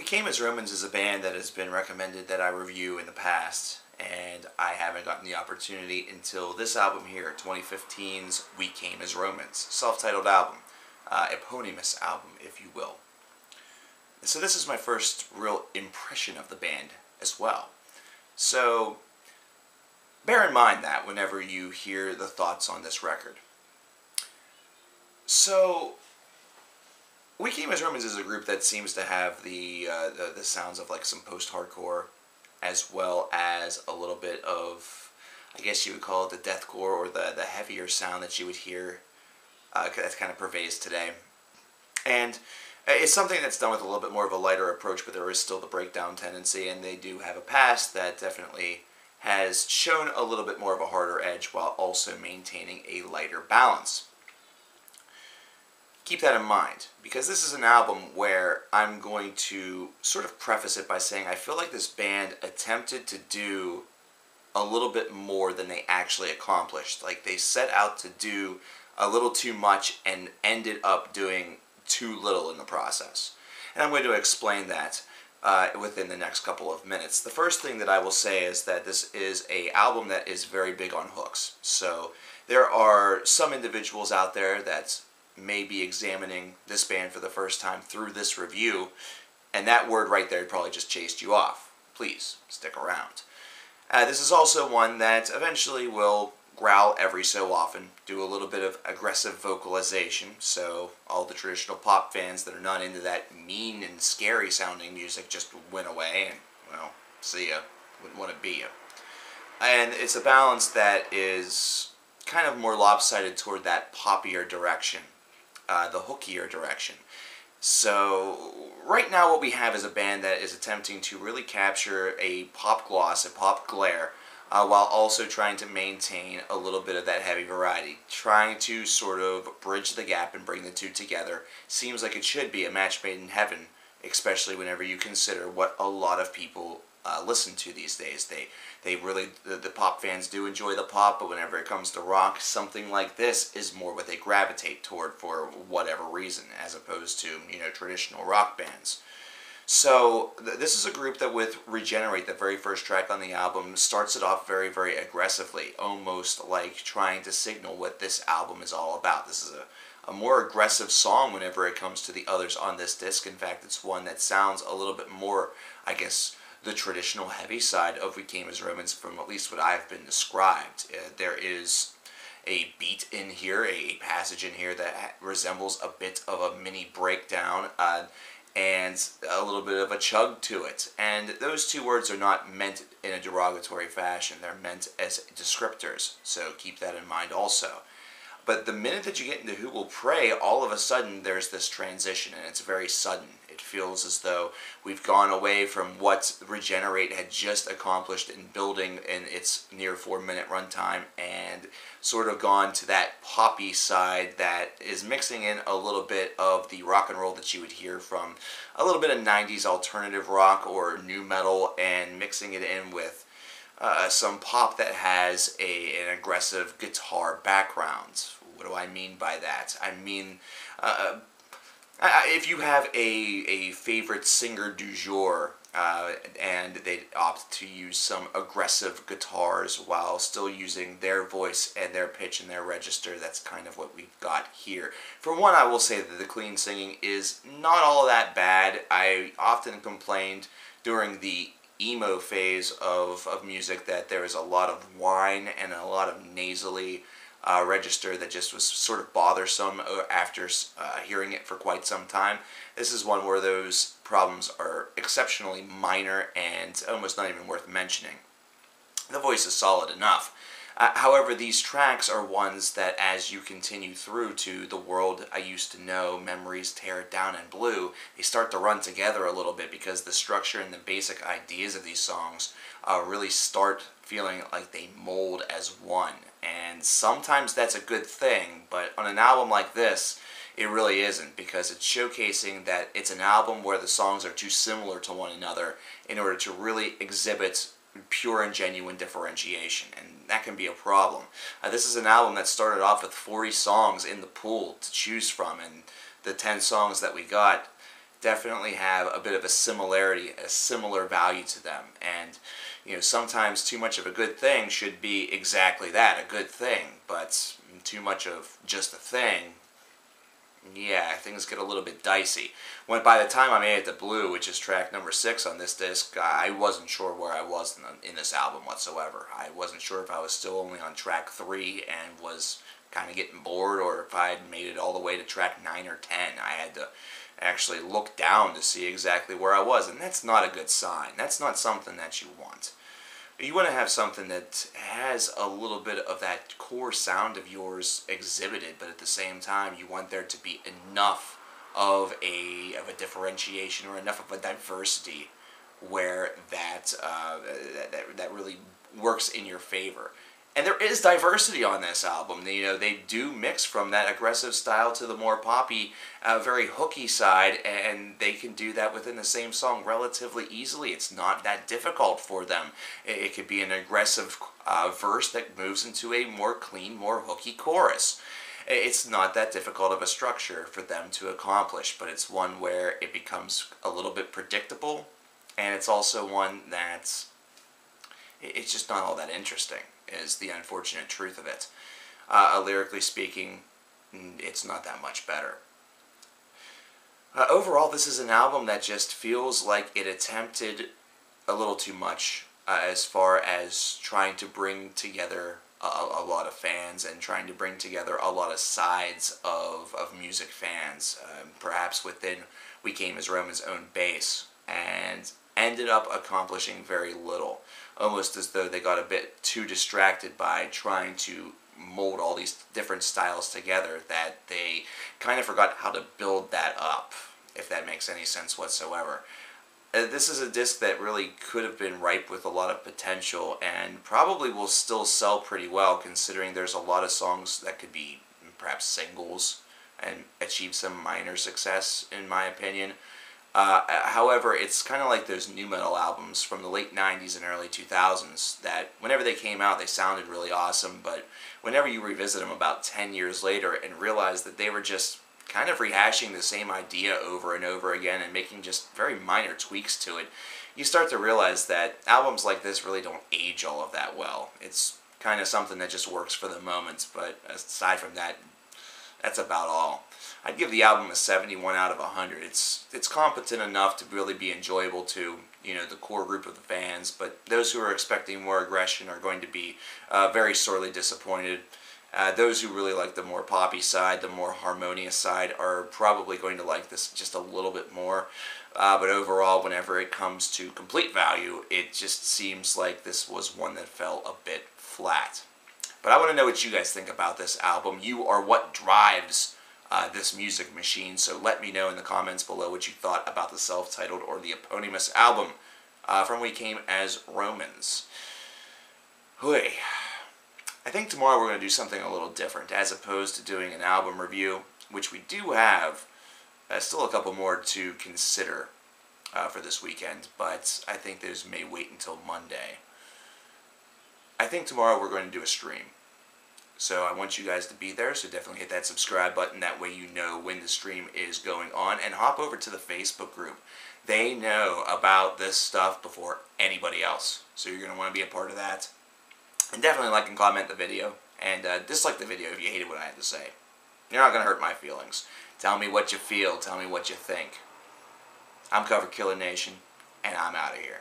We Came as Romans is a band that has been recommended that I review in the past, and I haven't gotten the opportunity until this album here, 2015's We Came as Romans, self-titled album, eponymous album, if you will. So this is my first real impression of the band as well. So bear in mind that whenever you hear the thoughts on this record. So We Came as Romans is a group that seems to have the sounds of like some post-hardcore, as well as a little bit of, I guess you would call it the deathcore or the heavier sound that you would hear that kind of pervades today. And it's something that's done with a little bit more of a lighter approach, but there is still the breakdown tendency, and they do have a past that definitely has shown a little bit more of a harder edge while also maintaining a lighter balance. Keep that in mind, because this is an album where I'm going to sort of preface it by saying I feel like this band attempted to do a little bit more than they actually accomplished. Like they set out to do a little too much and ended up doing too little in the process. And I'm going to explain that within the next couple of minutes. The first thing that I will say is that this is an album that is very big on hooks. So there are some individuals out there that may be examining this band for the first time through this review, and that word right there probably just chased you off. Please stick around. This is also one that eventually will growl every so often, do a little bit of aggressive vocalization, so all the traditional pop fans that are not into that mean and scary sounding music just went away and, well, see ya, wouldn't want to be ya. And it's a balance that is kind of more lopsided toward that poppier direction, the hookier direction. So right now what we have is a band that is attempting to really capture a pop gloss, a pop glare, while also trying to maintain a little bit of that heavy variety. Trying to sort of bridge the gap and bring the two together. Seems like it should be a match made in heaven, especially whenever you consider what a lot of people listen to these days. They really, the pop fans do enjoy the pop, but whenever it comes to rock, something like this is more what they gravitate toward for whatever reason, as opposed to, traditional rock bands. So this is a group that with Regenerate, the very first track on the album, starts it off very, very aggressively, almost like trying to signal what this album is all about. This is a more aggressive song whenever it comes to the others on this disc. In fact, it's one that sounds a little bit more, I guess, the traditional heavy side of We Came as Romans from at least what I've been described. There is a beat in here, a passage in here that resembles a bit of a mini breakdown, and a little bit of a chug to it. And those two words are not meant in a derogatory fashion. They're meant as descriptors, so keep that in mind also. But the minute that you get into Who Will Pray, all of a sudden there's this transition, and it's very sudden. It feels as though we've gone away from what Regenerate had just accomplished in building in its near 4-minute runtime, and sort of gone to that poppy side that is mixing in a little bit of the rock and roll that you would hear from a little bit of 90s alternative rock or nu metal, and mixing it in with some pop that has an aggressive guitar background. What do I mean by that? I mean, if you have a favorite singer du jour, and they opt to use some aggressive guitars while still using their voice and their pitch and their register, that's kind of what we've got here. For one, I will say that the clean singing is not all that bad. I often complained during the emo phase of music that there is a lot of whine and a lot of nasally register that just was sort of bothersome after hearing it for quite some time. This is one where those problems are exceptionally minor and almost not even worth mentioning. The voice is solid enough. However, these tracks are ones that as you continue through to The World I Used to Know, Memories, Tear It Down, and Blue, they start to run together a little bit because the structure and the basic ideas of these songs really start feeling like they mold as one. And sometimes that's a good thing, but on an album like this, it really isn't, because it's showcasing that it's an album where the songs are too similar to one another in order to really exhibit pure and genuine differentiation, and that can be a problem. This is an album that started off with 40 songs in the pool to choose from, and the 10 songs that we got definitely have a bit of a similarity, a similar value to them. And, you know, sometimes too much of a good thing should be exactly that, a good thing. But too much of just a thing, yeah, things get a little bit dicey. When by the time I made it to Blue, which is track number 6 on this disc, I wasn't sure where I was in this album whatsoever. I wasn't sure if I was still only on track 3 and was kind of getting bored, or if I had made it all the way to track 9 or 10. I had to actually look down to see exactly where I was, and that's not a good sign. That's not something that you want. You want to have something that has a little bit of that core sound of yours exhibited, but at the same time, you want there to be enough of a differentiation or enough of a diversity where that really works in your favor. And there is diversity on this album. You know, they do mix from that aggressive style to the more poppy, very hooky side, and they can do that within the same song relatively easily. It's not that difficult for them. It could be an aggressive verse that moves into a more clean, more hooky chorus. It's not that difficult of a structure for them to accomplish, but it's one where it becomes a little bit predictable, and it's also one that's it's just not all that interesting, is the unfortunate truth of it. Lyrically speaking, it's not that much better. Overall, this is an album that just feels like it attempted a little too much as far as trying to bring together a lot of fans and trying to bring together a lot of sides of music fans, perhaps within We Came as Roman's own base, and ended up accomplishing very little. Almost as though they got a bit too distracted by trying to mold all these different styles together that they kind of forgot how to build that up, if that makes any sense whatsoever. This is a disc that really could have been ripe with a lot of potential and probably will still sell pretty well, considering there's a lot of songs that could be perhaps singles and achieve some minor success, in my opinion. However, it's kind of like those nu metal albums from the late 90s and early 2000s that whenever they came out, they sounded really awesome, but whenever you revisit them about 10 years later and realize that they were just kind of rehashing the same idea over and over again and making just very minor tweaks to it, you start to realize that albums like this really don't age all of that well. It's kind of something that just works for the moment, but aside from that, that's about all. I'd give the album a 71 out of 100. It's competent enough to really be enjoyable to, you know, the core group of the fans, but those who are expecting more aggression are going to be very sorely disappointed. Those who really like the more poppy side, the more harmonious side, are probably going to like this just a little bit more. But overall, whenever it comes to complete value, it just seems like this was one that fell a bit flat. But I want to know what you guys think about this album. You are what drives this music machine, so let me know in the comments below what you thought about the self-titled or the eponymous album from We Came as Romans. Hooey. I think tomorrow we're going to do something a little different. As opposed to doing an album review, which we do have still a couple more to consider for this weekend, but I think those may wait until Monday. I think tomorrow we're going to do a stream. So I want you guys to be there, so definitely hit that subscribe button. That way you know when the stream is going on. And hop over to the Facebook group. They know about this stuff before anybody else. So you're going to want to be a part of that. And definitely like and comment the video. And dislike the video if you hated what I had to say. You're not going to hurt my feelings. Tell me what you feel. Tell me what you think. I'm CoverkillerNation, and I'm out of here.